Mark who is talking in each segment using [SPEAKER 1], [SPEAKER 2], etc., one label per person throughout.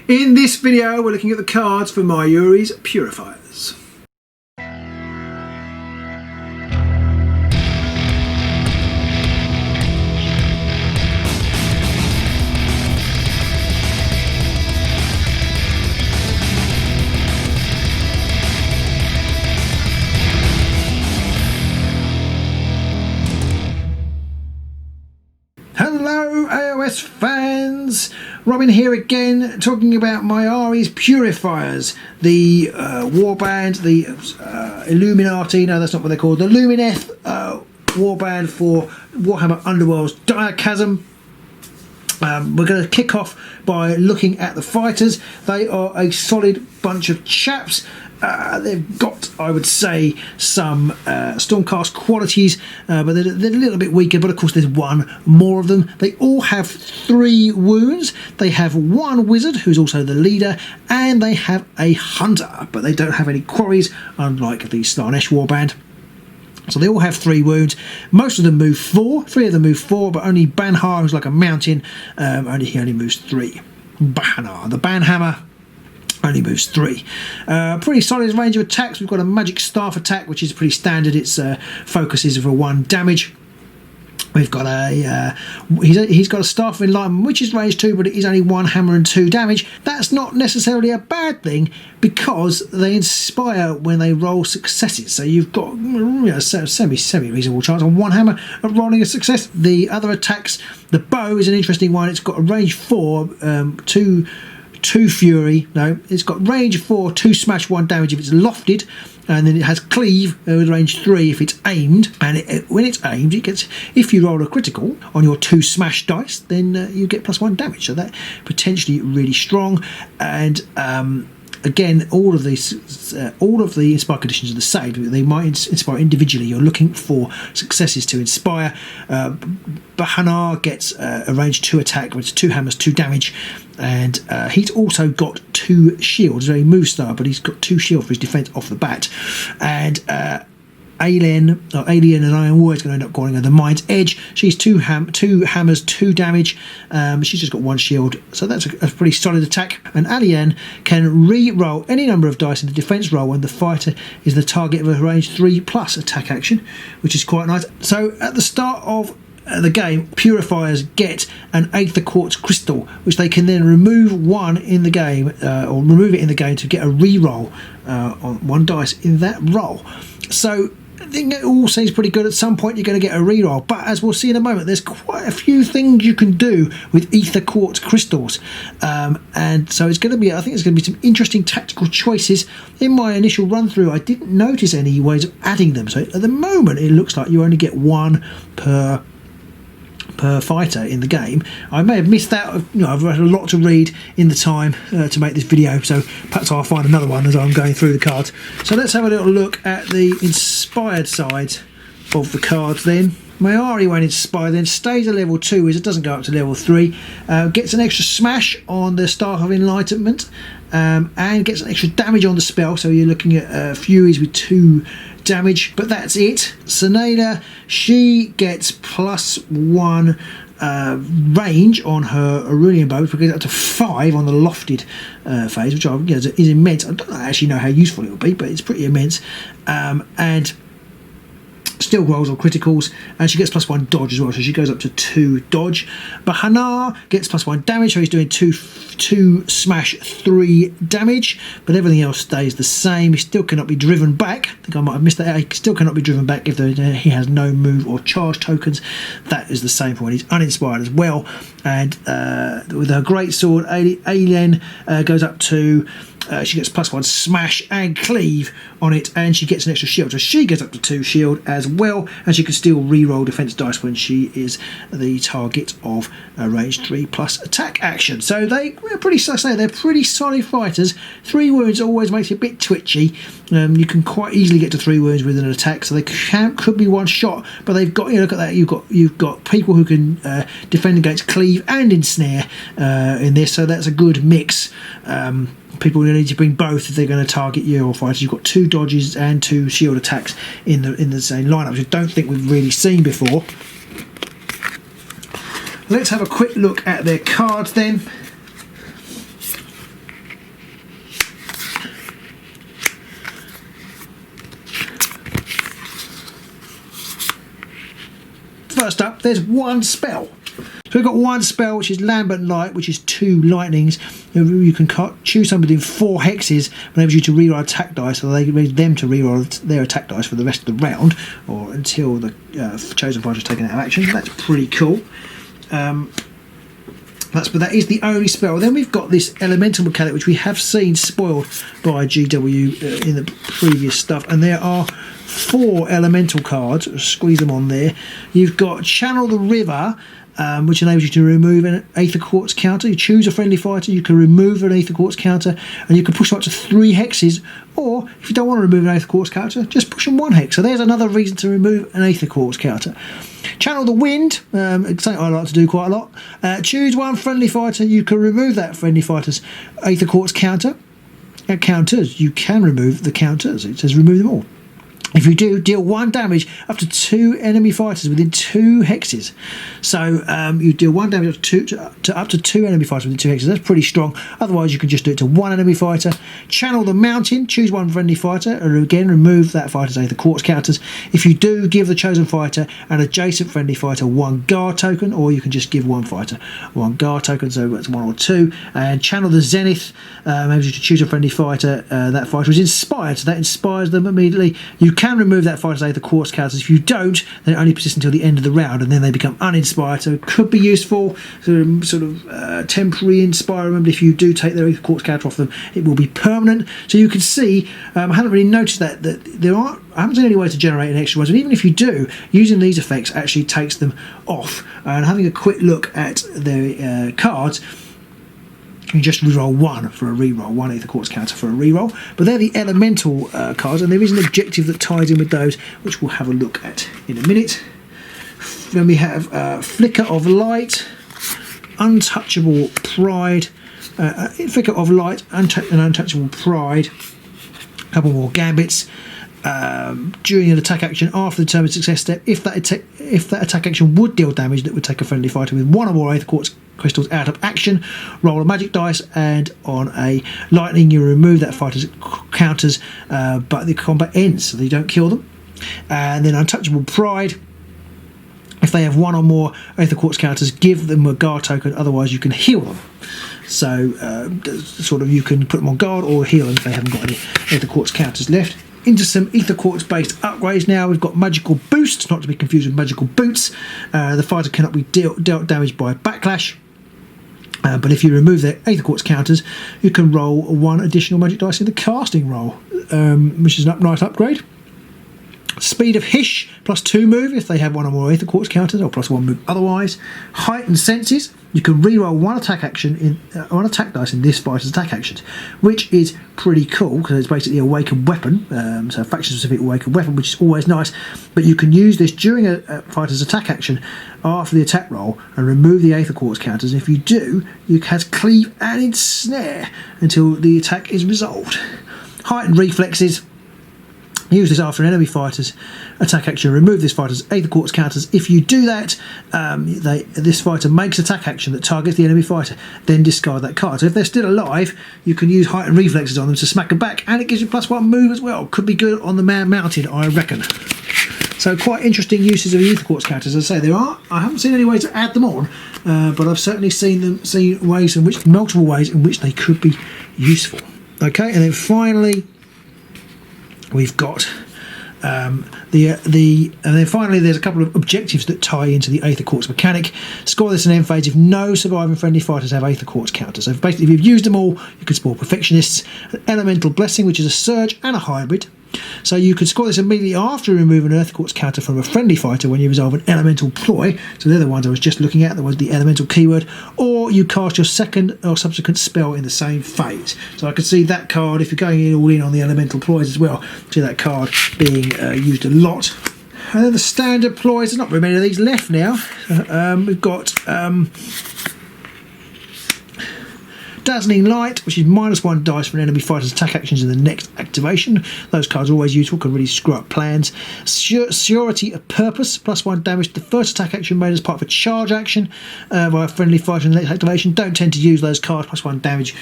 [SPEAKER 1] In this video we're looking at the cards for Myari's Purifiers. Hello AOS fans, Robin here again talking about Myari's Purifiers, the warband, the Illuminati, no that's not what they're called, the Lumineth warband for Warhammer Underworlds Direchasm. We're going to kick off by looking at the fighters. They are a solid bunch of chaps. They've got, I would say, some Stormcast qualities, but they're a little bit weaker, but of course there's one more of them. They all have 3 wounds. They have 1 wizard, who's also the leader, and they have a hunter, but they don't have any quarries, unlike the Slaanesh warband. So they all have 3 wounds. Most of them move 4. 3 of them move 4, but only Banhar, who's like a mountain, he only moves 3. Bahanar, the Banhammer, only moves 3. Pretty solid range of attacks. We've got a magic staff attack, which is pretty standard. Its focus is for 1 damage. We've got he's got a staff of enlightenment, which is range 2, but it is only 1 hammer and 2 damage. That's not necessarily a bad thing because they inspire when they roll successes. So you've got semi reasonable chance on 1 hammer of rolling a success. The other attacks, the bow is an interesting one. It's got a range 4, 2 fury. No, it's got range 4, 2 smash, 1 damage if it's lofted, and then it has cleave with range 3 if it's aimed. And when it's aimed, it gets, if you roll a critical on your 2 smash dice, then you get +1 damage. So that potentially really strong. And again, all of the inspire conditions are the same. They might inspire individually. You're looking for successes to inspire. Bahanar gets a range 2 attack, which is 2 hammers, 2 damage, and he's also got 2 shields. Very move star, but he's got 2 shield for his defense off the bat. And Alien and Iron War is going to end up calling her the Mind's Edge. She's 2 hammers, 2 damage. She's just got 1 shield, so that's a pretty solid attack. And Alien can re-roll any number of dice in the defense roll when the fighter is the target of a range 3+ attack action, which is quite nice. So at the start of the game, Purifiers get an Aether Quartz crystal, which they can then remove 1 in the game, or remove it in the game to get a re-roll on 1 dice in that roll. So I think it all seems pretty good. At some point you're going to get a reroll, but as we'll see in a moment, there's quite a few things you can do with Aether Quartz crystals, and so it's going to be, I think it's going to be some interesting tactical choices. In my initial run through, I didn't notice any ways of adding them, so at the moment it looks like you only get 1 per fighter in the game. I may have missed that. I've had a lot to read in the time to make this video, so perhaps I'll find another one as I'm going through the cards. So let's have a little look at the inspired side of the cards then. Myari, when inspired, then stays at level 2, as it doesn't go up to level 3, gets an extra smash on the Staff of Enlightenment, and gets an extra damage on the spell, so you're looking at Furies with 2 damage, but that's it. Seneda, she gets +1 range on her Aurelian bow, because up to 5 on the lofted phase, which is immense. I don't actually know how useful it will be, but it's pretty immense. And still rolls on criticals, and she gets +1 dodge as well, so she goes up to 2 dodge. Bahanar gets +1 damage, so he's doing 2 smash, 3 damage, but everything else stays the same. He still cannot be driven back. I think I might have missed that. He still cannot be driven back if he has no move or charge tokens. That is the same for when he's uninspired as well. And with her great sword, Alien goes up to she gets +1 smash and cleave on it, and she gets an extra shield, so she gets up to 2 shield as well, and she can still re-roll defense dice when she is the target of a range 3+ attack action. So they're pretty solid fighters. 3 wounds always makes it a bit twitchy. You can quite easily get to 3 wounds with an attack, so they could be 1 shot, but they've got, look at that, you've got people who can defend against cleave and ensnare in this, so that's a good mix. People need to bring both if they're going to target your fighters. You've got 2 dodges and 2 shield attacks in the same lineup, which I don't think we've really seen before. Let's have a quick look at their cards then. first up, there's one spell. So we've got one spell, which is Lambent Light, which is 2 lightnings. You can choose something within 4 hexes, enables you to reroll attack dice, so they raise them to reroll their attack dice for the rest of the round, or until the chosen fighter is taken out of action. That's pretty cool. But that is the only spell. Then we've got this elemental mechanic, which we have seen spoiled by GW in the previous stuff, and there are 4 elemental cards. Squeeze them on there. You've got Channel the River, which enables you to remove an Aether Quartz counter. You choose a friendly fighter, you can remove an Aether Quartz counter, and you can push them up to 3 hexes, or if you don't want to remove an Aether Quartz counter, just push them 1 hex. So there's another reason to remove an Aether Quartz counter. Channel the Wind, something I like to do quite a lot. Choose 1 friendly fighter, you can remove that friendly fighter's Aether Quartz counter. Counters, you can remove the counters. It says remove them all. If you do, deal 1 damage up to 2 enemy fighters within 2 hexes. So you deal 1 damage up to 2 enemy fighters within 2 hexes. That's pretty strong. Otherwise, you can just do it to 1 enemy fighter. Channel the Mountain. Choose 1 friendly fighter, and again remove that fighter's Aether Quartz counters. If you do, give the chosen fighter an adjacent friendly fighter 1 guard token, or you can just give 1 fighter 1 guard token. So that's 1 or 2. And Channel the Zenith. Enables you to choose a friendly fighter. That fighter is inspired, so that inspires them immediately. You can remove that fighter's Aether Quartz counters. If you don't, then it only persists until the end of the round, and then they become uninspired. So it could be useful, sort of temporary inspire. Remember, if you do take their Aether Quartz counter off them, it will be permanent. So you can see, I haven't really noticed that there aren't. I haven't seen any way to generate an extra one, but even if you do, using these effects actually takes them off. And having a quick look at their cards, you just reroll 1 for a reroll, 1 Aether Quartz counter for a reroll. But they're the elemental cards, and there is an objective that ties in with those, which we'll have a look at in a minute. Then we have Flicker of Light, Untouchable Pride, Flicker of Light, and Untouchable Pride. A couple more gambits. During an attack action after the determined success step, if that attack action would deal damage that would take a friendly fighter with 1 or more Aether Quartz crystals out of action, roll a magic dice, and on a lightning you remove that fighter's counters, but the combat ends, so you don't kill them. And then Untouchable Pride, if they have 1 or more Aether Quartz counters, give them a guard token, otherwise you can heal them. So sort of you can put them on guard or heal them if they haven't got any Aether Quartz counters left. Into some Aether Quartz based upgrades now. We've got Magical Boost, not to be confused with Magical Boots. The fighter cannot be dealt damage by Backlash, but if you remove their Aether Quartz counters, you can roll 1 additional magic dice in the casting roll, which is an nice upgrade. Speed of Hish, +2 move if they have 1 or more Aether Quartz counters, or +1 move otherwise. Heightened Senses, you can reroll 1 attack action in 1 attack dice in this fighter's attack actions, which is pretty cool because it's basically a awakened weapon, so a faction specific awakened weapon, which is always nice. But you can use this during a fighter's attack action after the attack roll and remove the Aether Quartz counters. If you do, you can Cleave and Ensnare until the attack is resolved. Heightened Reflexes. Use this after an enemy fighter's attack action. Remove this fighter's Aether Quartz counters. If you do that, this fighter makes attack action that targets the enemy fighter. Then discard that card. So if they're still alive, you can use Heightened Reflexes on them to smack them back, and it gives you +1 move as well. Could be good on the man mounted, I reckon. So quite interesting uses of the Aether Quartz counters. As I say, I haven't seen any way to add them on, but I've certainly seen multiple ways in which they could be useful. Okay, and then finally, we've got and then finally there's a couple of objectives that tie into the Aether Quartz mechanic. Score this in end phase if no surviving friendly fighters have Aether Quartz counters. So basically, if you've used them all, you can spawn Perfectionists, an Elemental Blessing, which is a surge and a hybrid. So you can score this immediately after removing an Aether Quartz counter from a friendly fighter when you resolve an Elemental Ploy. So they're the ones I was just looking at, that was the Elemental keyword. Or you cast your second or subsequent spell in the same phase. So I can see that card, if you're going all in on the Elemental Ploys as well, see that card being used a lot. And then the standard ploys, there's not very many of these left now. We've got Dazzling Light, which is -1 dice for an enemy fighter's attack actions in the next activation. Those cards are always useful, can really screw up plans. Surety of Purpose, +1 damage to the first attack action made as part of a charge action by a friendly fighter in the next activation. Don't tend to use those cards. +1 damage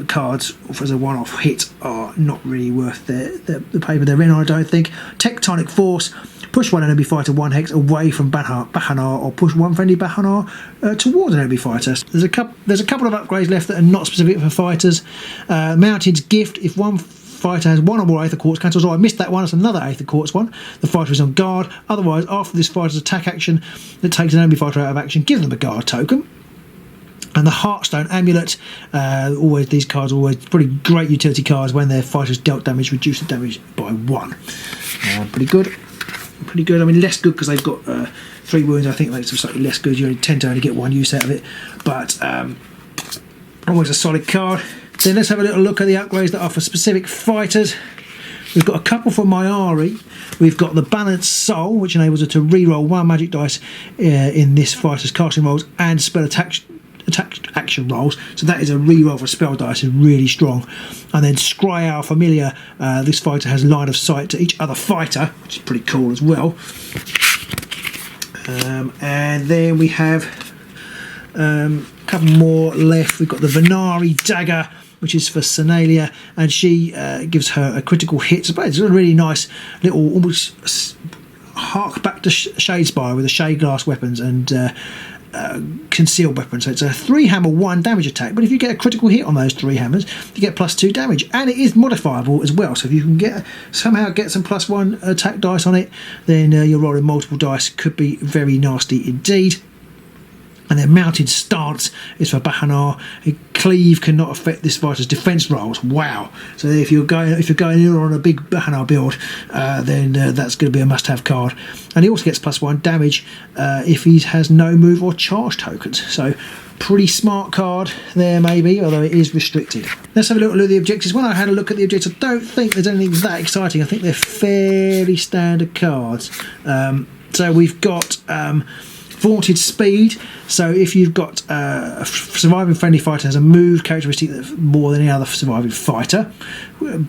[SPEAKER 1] cards as a one-off hit are not really worth the paper they're in, I don't think. Tectonic Force, push one enemy fighter 1 hex away from Bahanar, or push one friendly Bahanar towards an enemy fighter. There's a couple of upgrades left that are not specific for fighters. Mountain's Gift, if one fighter has one or more Aether Quartz cancels. Oh, I missed that one. It's another Aether Quartz one. The fighter is on guard. Otherwise, after this fighter's attack action that takes an enemy fighter out of action, give them a guard token. And the Heartstone Amulet, always these cards are always pretty great utility cards. When their fighters dealt damage, reduce the damage by 1. Pretty good. Pretty good. I mean, less good because they've got 3 wounds. I think makes them slightly less good. You only tend to only get 1 use out of it. But always a solid card. Then let's have a little look at the upgrades that are for specific fighters. We've got a couple for Myari. We've got the Balanced Soul, which enables her to re-roll 1 magic dice in this fighter's casting rolls and spell attack action rolls. So that is a re-roll for spell dice, is really strong. And then Scry Familiar. This fighter has line of sight to each other fighter, which is pretty cool as well. And then we have a couple more left. We've got the Venari Dagger, which is for Senalia, and she gives her a critical hit. So it's a really nice little, almost hark back to Shadespire with the Shade Glass weapons and concealed weapons. So it's a 3 hammer 1 damage attack, but if you get a critical hit on those 3 hammers, you get +2 damage, and it is modifiable as well. So if you can somehow get some +1 attack dice on it, then you're rolling multiple dice. Could be very nasty indeed. And then Mounted Stance is for Bahanar. Cleave cannot affect this fighter's defense rolls. Wow! So if you're going in on a big Bahanar build, then that's going to be a must-have card. And he also gets +1 damage if he has no move or charge tokens. So pretty smart card there, maybe, although it is restricted. Let's have a look at the objectives. When I had a look at the objectives, I don't think there's anything that exciting. I think they're fairly standard cards. So we've got Vaunted Speed. So if you've got a surviving friendly fighter has a move characteristic that's more than any other surviving fighter,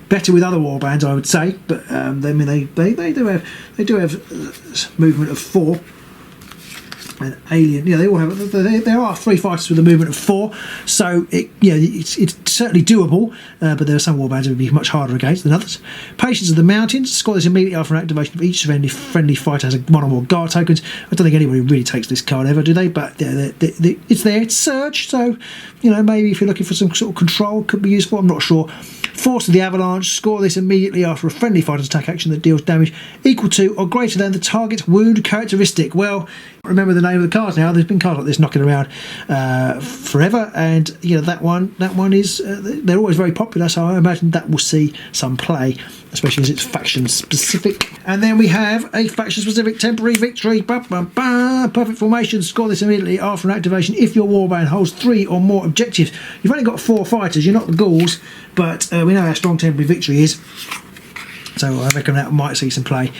[SPEAKER 1] better with other warbands, I would say, but they do have movement of 4. And Alien, they all have. There are 3 fighters with a movement of 4, so it's certainly doable. But there are some warbands that would be much harder against than others. Patience of the Mountains. Score this immediately after an activation of each friendly fighter has 1 or more guard tokens. I don't think anybody really takes this card ever, do they? But it's there. It's Surge, so maybe if you're looking for some sort of control, it could be useful. I'm not sure. Force of the Avalanche. Score this immediately after a friendly fighter's attack action that deals damage equal to or greater than the target's wound characteristic. Well, remember the name of the cards now. There's been cards like this knocking around forever, and that one is they're always very popular. So I imagine that will see some play, especially as it's faction specific. And then we have a faction specific temporary victory. Perfect formation. Score this immediately after an activation if your warband holds 3 or more objectives. You've only got 4 fighters. You're not the Ghouls, but we know how strong temporary victory is, so I reckon that might see some play.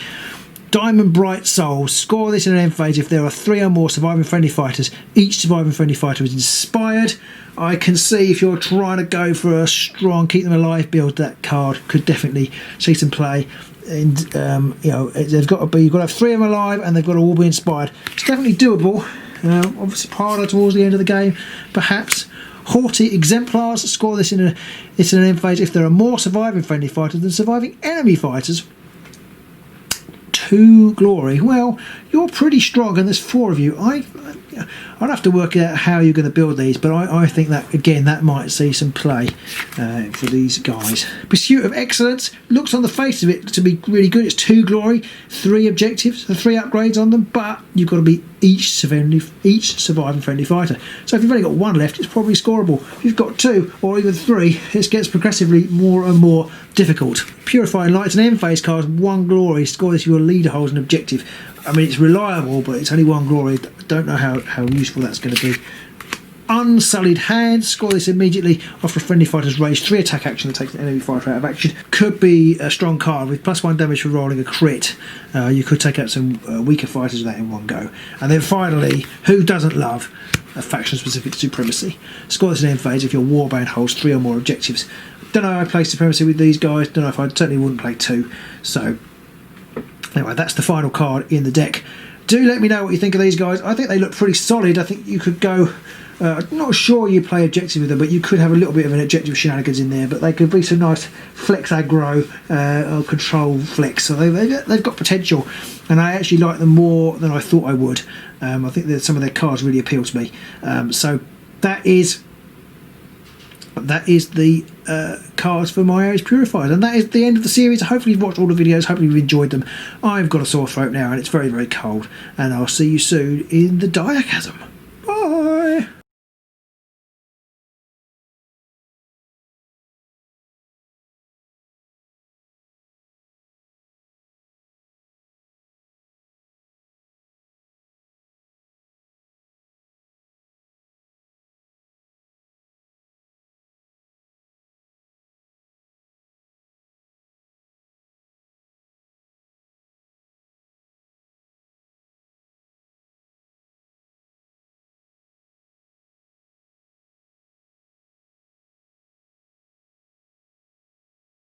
[SPEAKER 1] Diamond Bright Soul. Score this in an end phase if there are 3 or more surviving friendly fighters. Each surviving friendly fighter is inspired. I can see if you're trying to go for a strong keep them alive build, that card could definitely see some play. And they've got to have 3 of them alive, and they've got to all be inspired. It's definitely doable. Obviously harder towards the end of the game, perhaps. Haughty Exemplars. Score this in an end phase if there are more surviving friendly fighters than surviving enemy fighters. 2 glory. Well, you're pretty strong, and there's 4 of you. I'd have to work out how you're going to build these, but I think that again that might see some play for these guys. Pursuit of Excellence looks on the face of it to be really good. It's 2 glory, 3 objectives, and 3 upgrades on them, but you've got to beat each surviving friendly fighter. So if you've only got 1 left, it's probably scoreable. If you've got 2 or even 3, it gets progressively more and more difficult. Purifying Light's an end phase card, 1 glory. Score this if your leader holds an objective. I mean, it's reliable, but it's only 1 glory. Don't know how useful that's going to be. Unsullied Hand. Score this immediately after a friendly fighter's raised 3 attack action that takes an enemy fighter out of action. Could be a strong card with +1 damage for rolling a crit. You could take out some weaker fighters with that in one go. And then finally, who doesn't love a faction-specific Supremacy? Score this in end phase if your warband holds 3 or more objectives. Don't know how I play Supremacy with these guys. Don't know if I certainly wouldn't play 2. So anyway, that's the final card in the deck. Do let me know what you think of these guys. I think they look pretty solid. I think you could go Not sure you play objective with them, but you could have a little bit of an objective shenanigans in there. But they could be some nice flex aggro or control flex. So they've got potential, and I actually like them more than I thought I would. I think that some of their cards really appeal to me. So that is the cards for Myari's Purifiers, and that is the end of the series. Hopefully you've watched all the videos, hopefully you've enjoyed them. I've got a sore throat now and it's very, very cold, and I'll see you soon in the Direchasm.